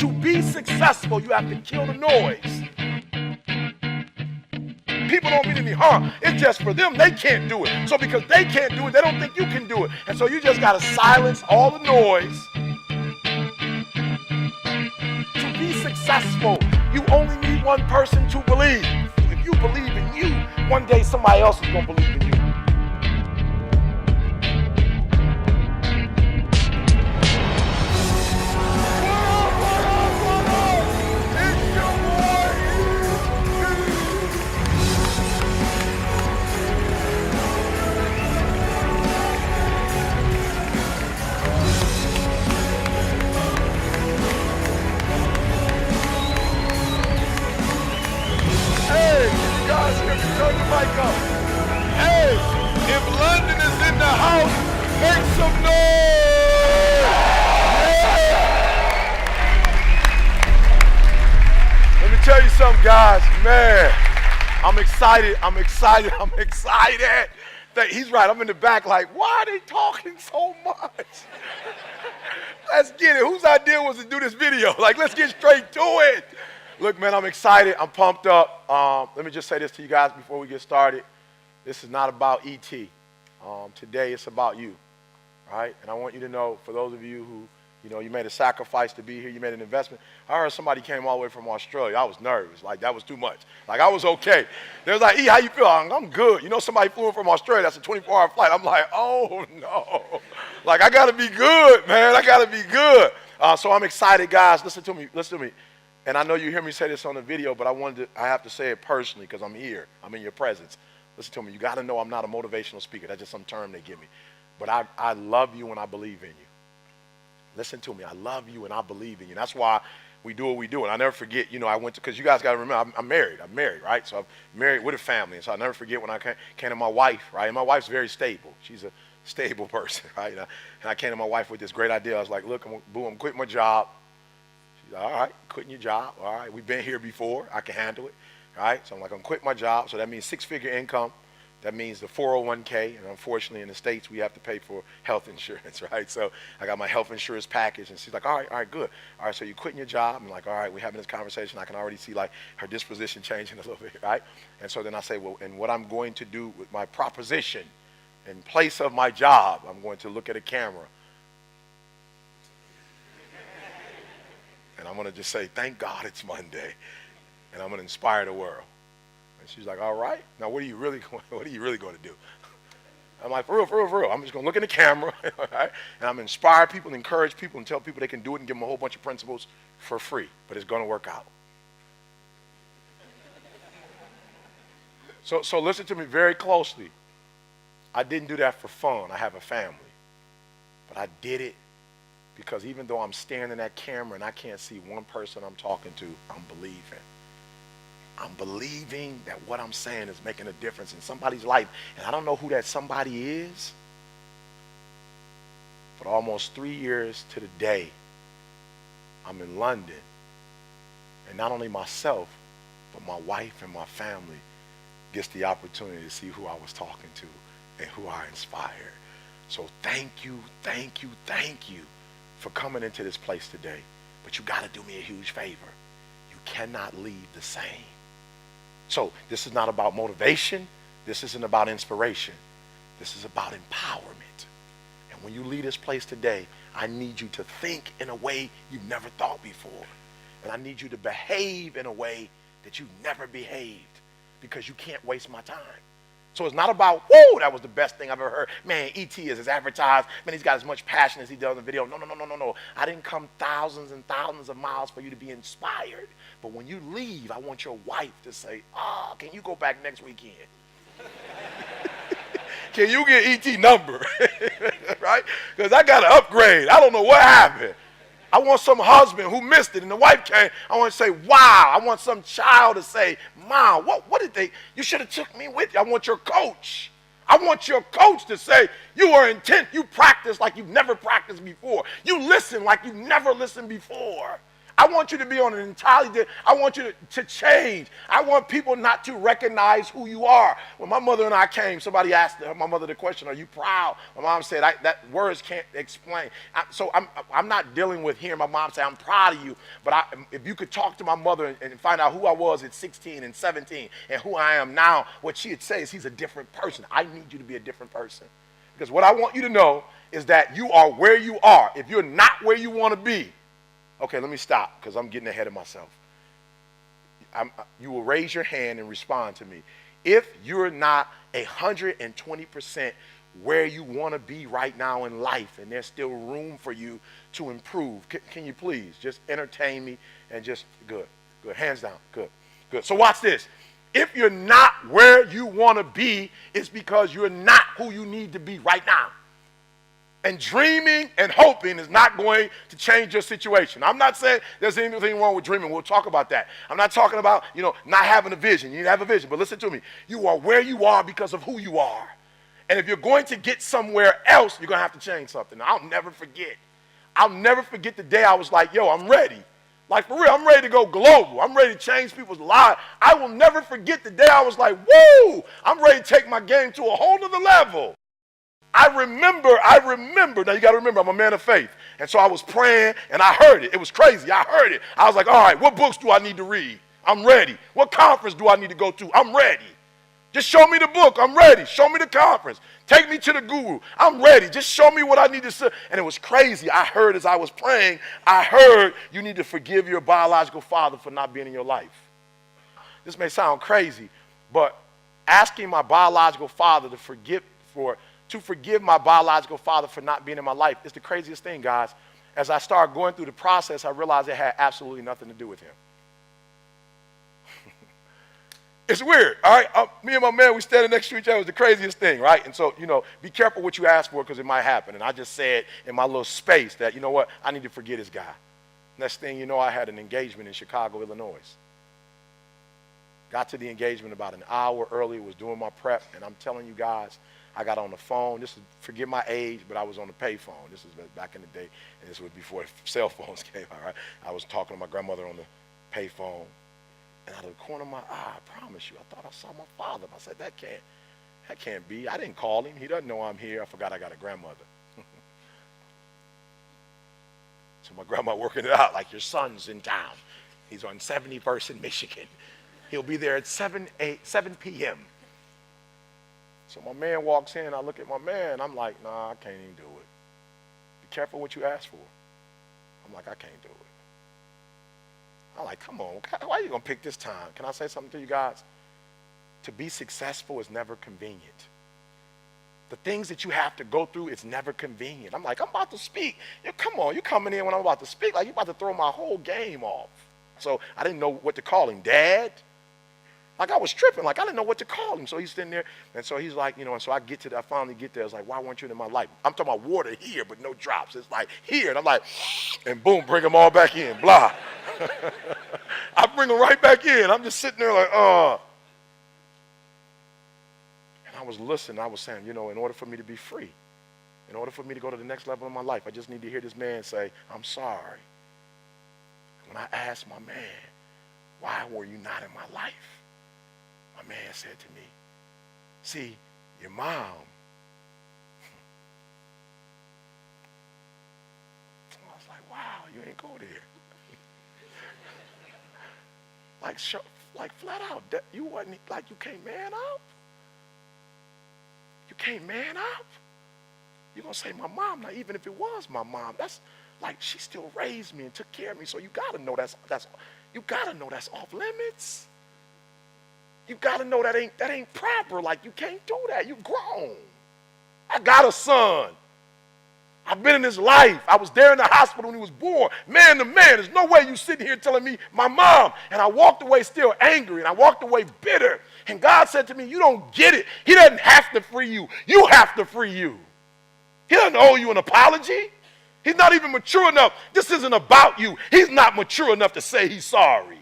To be successful, you have to kill the noise. People don't mean any harm. It's just for them, they can't do it. So because they can't do it, they don't think you can do it. And so you just got to silence all the noise. To be successful, you only need one person to believe. If you believe in you, one day somebody else is going to believe in you. Turn the mic up. Hey, if London is in the house, make some noise. Yeah. Let me tell you something, guys. Man, I'm excited. He's right. I'm in the back like, why are they talking so much? Let's get it. Whose idea was to do this video? Like, let's get straight to it. Look, man, I'm excited. I'm pumped up. Let me just say this to you guys before we get started. This is not about E.T. Today, it's about you, right? And I want you to know, for those of you who, you made a sacrifice to be here, you made an investment. I heard somebody came all the way from Australia. I was nervous. Like, that was too much. Like, I was okay. They was like, E, how you feel? I'm good. Somebody flew in from Australia. That's a 24-hour flight. I'm like, oh, no. Like, I got to be good, man. I got to be good. So I'm excited, guys. Listen to me. And I know you hear me say this on the video, but I have to say it personally because I'm here. I'm in your presence. Listen to me. You got to know I'm not a motivational speaker. That's just some term they give me. But I love you and I believe in you. Listen to me. I love you and I believe in you. That's why we do what we do. And I never forget, I went to, because you guys got to remember, I'm married, right? So I'm married with a family. And so I never forget when I came to my wife, right? And my wife's very stable. She's a stable person, right? And I came to my wife with this great idea. I was like, look, I'm quitting my job. All right, quitting your job. All right, we've been here before. I can handle it. All right, so I'm like, I'm quitting my job. So that means 6-figure income. That means the 401k. And unfortunately, in the States, we have to pay for health insurance, right? So I got my health insurance package. And she's like, all right, good. All right, so you're quitting your job. I'm like, all right, we're having this conversation. I can already see, like, her disposition changing a little bit, right? And so then I say, well, and what I'm going to do with my proposition in place of my job, I'm going to look at a camera. And I'm going to just say, thank God it's Monday. And I'm going to inspire the world. And she's like, all right. Now, what are you really going to do? I'm like, for real. I'm just going to look in the camera, all right? And I'm going to inspire people and encourage people and tell people they can do it and give them a whole bunch of principles for free. But it's going to work out. So listen to me very closely. I didn't do that for fun. I have a family. But I did it because even though I'm staring in that camera and I can't see one person I'm talking to, I'm believing. I'm believing that what I'm saying is making a difference in somebody's life. And I don't know who that somebody is. But almost 3 years to the day, I'm in London. And not only myself, but my wife and my family gets the opportunity to see who I was talking to and who I inspired. So thank you for coming into this place today. But you got to do me a huge favor. You cannot leave the same. So this is not about motivation. This isn't about inspiration. This is about empowerment. And when you leave this place today, I need you to think in a way you've never thought before. And I need you to behave in a way that you've never behaved, because you can't waste my time. So it's not about, whoa, that was the best thing I've ever heard. Man, E.T. is as advertised. Man, he's got as much passion as he does in the video. No. I didn't come thousands and thousands of miles for you to be inspired. But when you leave, I want your wife to say, can you go back next weekend? Can you get E.T. number? Right? Because I got to upgrade. I don't know what happened. I want some husband who missed it and the wife came. I want to say, wow. I want some child to say, Mom, what did they, you should have took me with you. I want your coach. I want your coach to say, you are intent. You practice like you've never practiced before. You listen like you've never listened before. I want you to be on an entirely different, I want you to change. I want people not to recognize who you are. When my mother and I came, somebody asked my mother the question, are you proud? My mom said, that words can't explain. So I'm not dealing with hearing my mom say, I'm proud of you. But if you could talk to my mother and find out who I was at 16 and 17 and who I am now, what she'd say is he's a different person. I need you to be a different person. Because what I want you to know is that you are where you are. If you're not where you want to be, okay, let me stop because I'm getting ahead of myself. You will raise your hand and respond to me. If you're not 120% where you want to be right now in life and there's still room for you to improve, can you please just entertain me and just, good, hands down, good. So watch this. If you're not where you want to be, it's because you're not who you need to be right now. And dreaming and hoping is not going to change your situation. I'm not saying there's anything wrong with dreaming. We'll talk about that. I'm not talking about, not having a vision. You need to have a vision. But listen to me. You are where you are because of who you are. And if you're going to get somewhere else, you're going to have to change something. I'll never forget. I'll never forget the day I was like, yo, I'm ready. Like, for real, I'm ready to go global. I'm ready to change people's lives. I will never forget the day I was like, woo, I'm ready to take my game to a whole other level. I remember, now you got to remember, I'm a man of faith. And so I was praying, and I heard it. It was crazy. I heard it. I was like, all right, what books do I need to read? I'm ready. What conference do I need to go to? I'm ready. Just show me the book. I'm ready. Show me the conference. Take me to the guru. I'm ready. Just show me what I need to say. And it was crazy. I heard as I was praying, you need to forgive your biological father for not being in your life. This may sound crazy, but asking my biological father to forgive my biological father for not being in my life is the craziest thing, guys. As I started going through the process, I realized it had absolutely nothing to do with him. It's weird, all right? Me and my man, we standing next to each other. It was the craziest thing, right? And so, be careful what you ask for because it might happen. And I just said in my little space that, you know what, I need to forget this guy. Next thing you know, I had an engagement in Chicago, Illinois. Got to the engagement about an hour early, was doing my prep, and I'm telling you guys, I got on the phone. Forget my age, but I was on the pay phone. This was back in the day, and this was before cell phones came out, right? I was talking to my grandmother on the pay phone. And out of the corner of my eye, I promise you, I thought I saw my father. I said, that can't be. I didn't call him. He doesn't know I'm here. I forgot I got a grandmother. So my grandma working it out, like, your son's in town. He's on 71st in Michigan. He'll be there at 7 p.m. So my man walks in. I look at my man. I'm like, nah, I can't even do it. Be careful what you ask for. I'm like, I can't do it. I'm like, come on, why are you going to pick this time? Can I say something to you guys? To be successful is never convenient. The things that you have to go through, it's never convenient. I'm like, I'm about to speak. Come on, you coming in when I'm about to speak, like you're about to throw my whole game off. So I didn't know what to call him. Dad? Like, I was tripping. Like, I didn't know what to call him. So he's sitting there, and so he's like, and so I finally get there. It's like, why weren't you in my life? I'm talking about water here, but no drops. It's like here. And I'm like, and boom, bring them all back in. Blah. I bring them right back in. I'm just sitting there like, And I was listening. I was saying, in order for me to be free, in order for me to go to the next level of my life, I just need to hear this man say, I'm sorry. When I asked my man, why were you not in my life? My man said to me, see, your mom, I was like, wow, you ain't go there. like flat out, you wasn't, like, you can't man up? You can't man up? You're going to say my mom. Now, even if it was my mom, that's like, she still raised me and took care of me, so you got to know that's off limits. You got to know that ain't proper. Like, you can't do that. You grown. I got a son. I've been in his life. I was there in the hospital when he was born. Man to man, there's no way you sitting here telling me my mom. And I walked away still angry, and I walked away bitter. And God said to me, you don't get it. He doesn't have to free you. You have to free you. He doesn't owe you an apology. He's not even mature enough. This isn't about you. He's not mature enough to say he's sorry.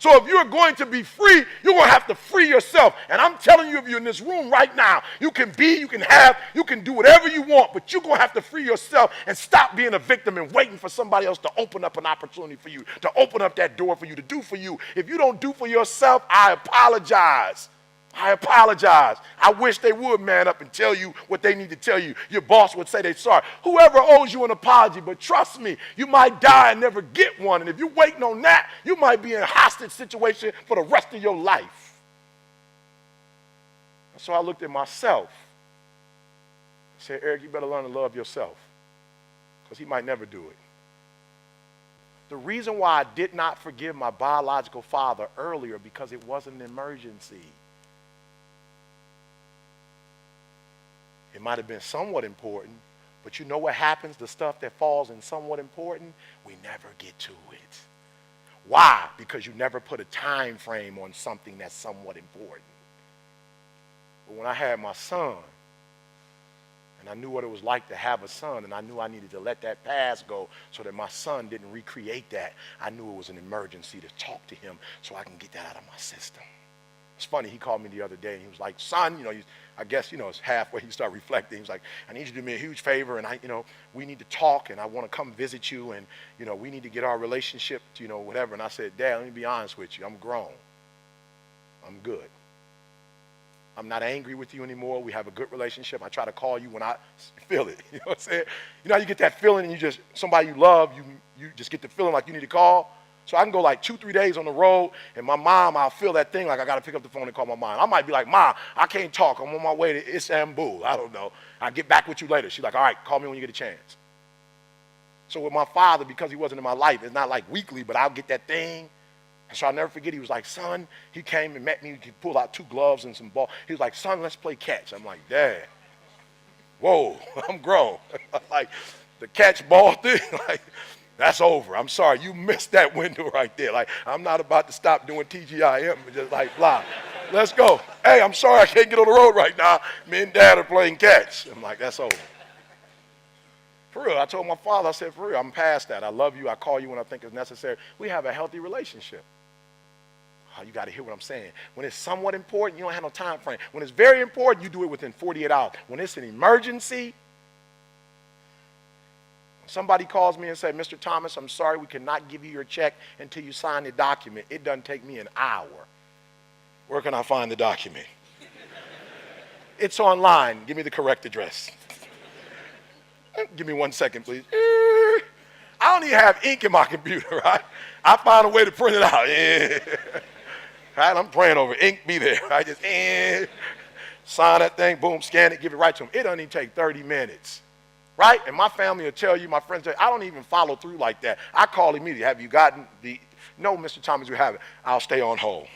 So if you're going to be free, you're going to have to free yourself. And I'm telling you, if you're in this room right now, you can be, you can have, you can do whatever you want, but you're going to have to free yourself and stop being a victim and waiting for somebody else to open up an opportunity for you, to open up that door for you, to do for you. If you don't do for yourself, I apologize. I apologize. I wish they would man up and tell you what they need to tell you. Your boss would say they're sorry. Whoever owes you an apology, but trust me, you might die and never get one. And if you're waiting on that, you might be in a hostage situation for the rest of your life. So I looked at myself. I said, Eric, you better learn to love yourself, because he might never do it. The reason why I did not forgive my biological father earlier, because it wasn't an emergency. It might have been somewhat important, but you know what happens? The stuff that falls in somewhat important, we never get to it. Why? Because you never put a time frame on something that's somewhat important. But when I had my son, and I knew what it was like to have a son, and I knew I needed to let that past go so that my son didn't recreate that, I knew it was an emergency to talk to him so I can get that out of my system. It's funny, he called me the other day, and he was like, son, I guess, it's halfway, he started reflecting. He was like, I need you to do me a huge favor, and we need to talk, and I want to come visit you, and, we need to get our relationship, whatever. And I said, Dad, let me be honest with you. I'm grown. I'm good. I'm not angry with you anymore. We have a good relationship. I try to call you when I feel it. You know what I'm saying? You know how you get that feeling, and somebody you love, you just get the feeling like you need to call? So I can go like 2-3 days on the road, and my mom, I'll feel that thing like I got to pick up the phone and call my mom. I might be like, Mom, I can't talk. I'm on my way to Istanbul. I don't know. I'll get back with you later. She's like, all right, call me when you get a chance. So with my father, because he wasn't in my life, it's not like weekly, but I'll get that thing. And so I'll never forget, he was like, son, he came and met me. He pulled out 2 gloves and some ball. He was like, son, let's play catch. I'm like, Dad, whoa, I'm grown. Like the catch ball thing, like, that's over. I'm sorry. You missed that window right there. Like, I'm not about to stop doing TGIM and just like, blah. Let's go. Hey, I'm sorry I can't get on the road right now. Me and Dad are playing catch. I'm like, that's over. For real, I told my father, I said, for real, I'm past that. I love you. I call you when I think it's necessary. We have a healthy relationship. Oh, you got to hear what I'm saying. When it's somewhat important, you don't have no time frame. When it's very important, you do it within 48 hours. When it's an emergency, somebody calls me and says, Mr. Thomas, I'm sorry, we cannot give you your check until you sign the document. It doesn't take me an hour. Where can I find the document? It's online. Give me the correct address. Give me 1 second, please. I don't even have ink in my computer, right? I found a way to print it out. Right? I'm praying over ink, be there. I just sign that thing, boom, scan it, give it right to them. It doesn't even take 30 minutes. Right? And my family will tell you, my friends tell you, I don't even follow through like that. I call immediately. Have you gotten no, Mr. Thomas, we haven't. I'll stay on hold.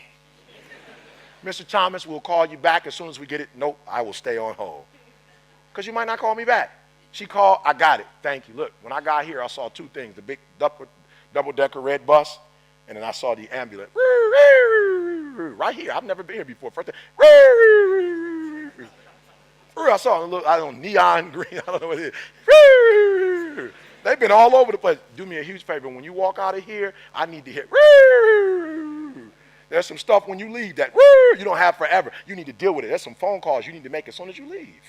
Mr. Thomas, we'll call you back as soon as we get it. Nope, I will stay on hold. Because you might not call me back. She called, I got it. Thank you. Look, when I got here, I saw 2 things. The big double-decker red bus, and then I saw the ambulance. Right here. I've never been here before. First thing. I saw a little, I don't know, neon green. I don't know what it is. They've been all over the place. Do me a huge favor. When you walk out of here, I need to hear. There's some stuff when you leave that you don't have forever. You need to deal with it. There's some phone calls you need to make as soon as you leave.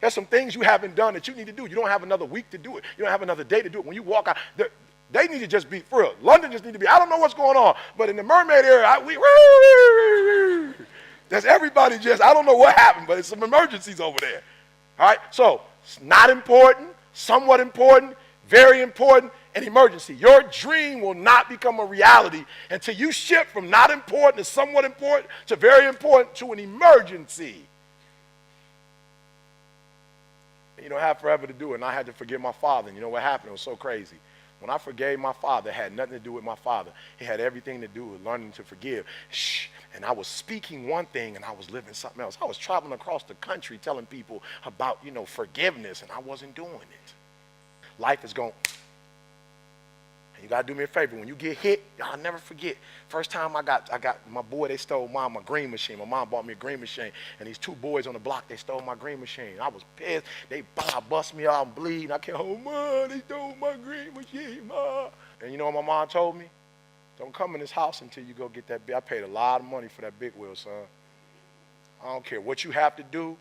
There's some things you haven't done that you need to do. You don't have another week to do it. You don't have another day to do it. When you walk out, they need to just be, for real. London just need to be, I don't know what's going on, but in the mermaid area, there's everybody just, I don't know what happened, but it's some emergencies over there. All right? So, it's not important, somewhat important, very important, an emergency. Your dream will not become a reality until you shift from not important to somewhat important to very important to an emergency. And you don't have forever to do it, and I had to forgive my father, and you know what happened? It was so crazy. When I forgave my father, it had nothing to do with my father. It had everything to do with learning to forgive. And I was speaking one thing and I was living something else. I was traveling across the country telling people about, forgiveness, and I wasn't doing it. Life is going. And you got to do me a favor. When you get hit, I'll never forget. First time I got my boy, they stole my green machine. My mom bought me a green machine. And these 2 boys on the block, they stole my green machine. I was pissed. They bust me out and bleeding. I can't hold, Mom, they stole my green machine, Mom. And you know what my mom told me? Don't come in this house until you go get that big. I paid a lot of money for that big wheel, son. I don't care what you have to do.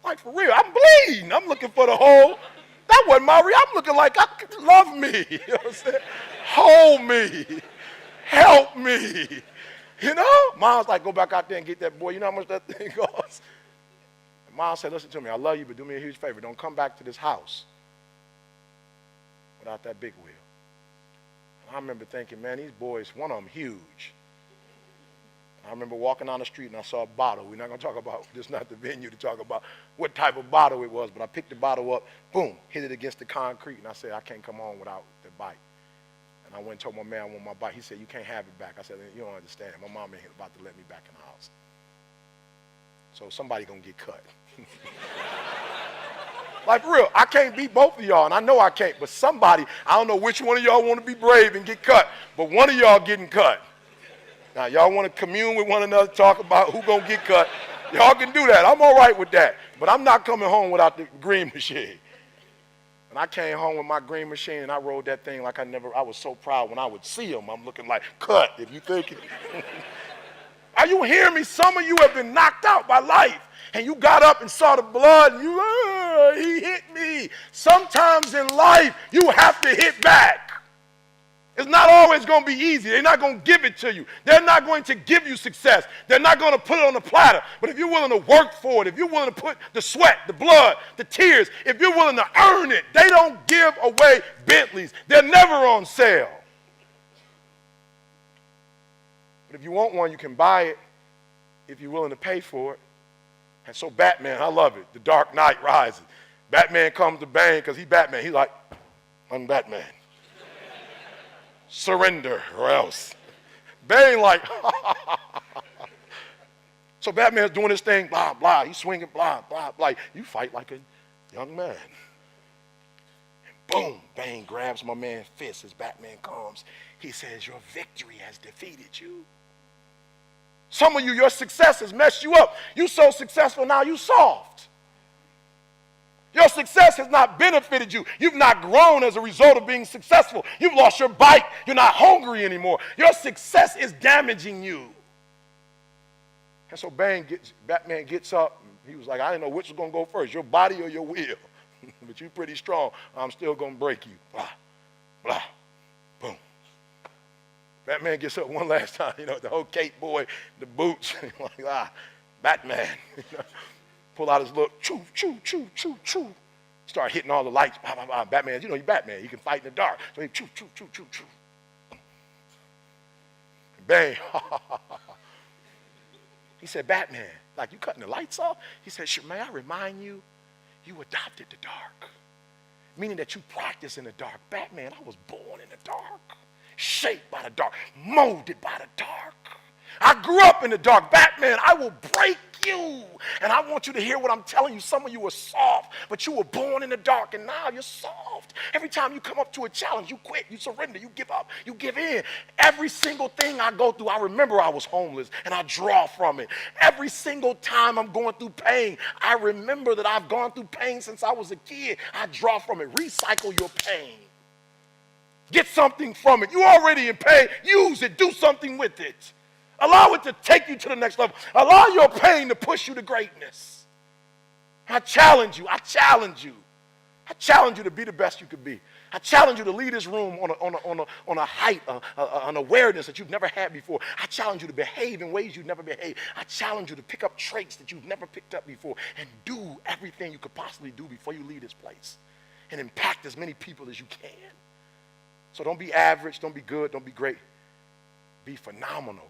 Like, for real, I'm bleeding. I'm looking for the hole. That wasn't my real. I'm looking like, love me. You know what I'm saying? Hold me. Help me. You know? Mom's like, go back out there and get that boy. You know how much that thing costs? And Mom said, listen to me. I love you, but do me a huge favor. Don't come back to this house without that big wheel. And I remember thinking, man, these boys, one of them huge. I remember walking down the street and I saw a bottle. We're not going to talk about, this is not the venue to talk about what type of bottle it was, but I picked the bottle up, boom, hit it against the concrete, and I said, I can't come home without the bike. And I went and told my man I want my bike. He said, you can't have it back. I said, you don't understand. My mom ain't about to let me back in the house. So somebody going to get cut. Like, for real, I can't beat both of y'all, and I know I can't, but somebody, I don't know which one of y'all want to be brave and get cut, but one of y'all getting cut. Now, y'all want to commune with one another, talk about who going to get cut. Y'all can do that. I'm all right with that. But I'm not coming home without the green machine. And I came home with my green machine, and I rode that thing like I was so proud when I would see him. I'm looking like, cut, if you think it. Are you hearing me? Some of you have been knocked out by life, and you got up and saw the blood, and he hit me. Sometimes in life, you have to hit back. It's not always going to be easy. They're not going to give it to you. They're not going to give you success. They're not going to put it on a platter. But if you're willing to work for it, if you're willing to put the sweat, the blood, the tears, if you're willing to earn it, they don't give away Bentleys. They're never on sale. But if you want one, you can buy it if you're willing to pay for it. And so Batman, I love it. The Dark Knight Rises. Batman comes to Bane because he's Batman. He's like, I'm Batman. Surrender or else. Bane like, so Batman's doing his thing, blah, blah. He's swinging, blah, blah, blah. You fight like a young man. And boom, Bane grabs my man's fist as Batman comes. He says, your victory has defeated you. Some of you, your success has messed you up. You so successful now, you soft. Your success has not benefited you. You've not grown as a result of being successful. You've lost your bite. You're not hungry anymore. Your success is damaging you. And so Batman gets up. And he was like, I didn't know which was going to go first, your body or your will. But you're pretty strong. I'm still going to break you. Blah, blah, boom. Batman gets up one last time. You know, the whole cape boy, the boots. Like, Batman. Pull out his look, choo, choo, choo, choo, choo. Start hitting all the lights. Bah, bah, bah. Batman, you know, he's Batman. He can fight in the dark. So he choo, choo, choo, choo, choo. Bang. He said, Batman, like you cutting the lights off? He said, may I remind you, you adopted the dark. Meaning that you practice in the dark. Batman, I was born in the dark. Shaped by the dark. Molded by the dark. I grew up in the dark. Batman, I will break you. And I want you to hear what I'm telling you. Some of you are soft, but you were born in the dark, and now you're soft. Every time you come up to a challenge, you quit, you surrender, you give up, you give in. Every single thing I go through, I remember I was homeless, and I draw from it. Every single time I'm going through pain, I remember that I've gone through pain since I was a kid. I draw from it. Recycle your pain. Get something from it. You're already in pain. Use it. Do something with it. Allow it to take you to the next level. Allow your pain to push you to greatness. I challenge you. I challenge you. I challenge you to be the best you could be. I challenge you to lead this room on a height, an awareness that you've never had before. I challenge you to behave in ways you've never behaved. I challenge you to pick up traits that you've never picked up before and do everything you could possibly do before you leave this place and impact as many people as you can. So don't be average. Don't be good. Don't be great. Be phenomenal.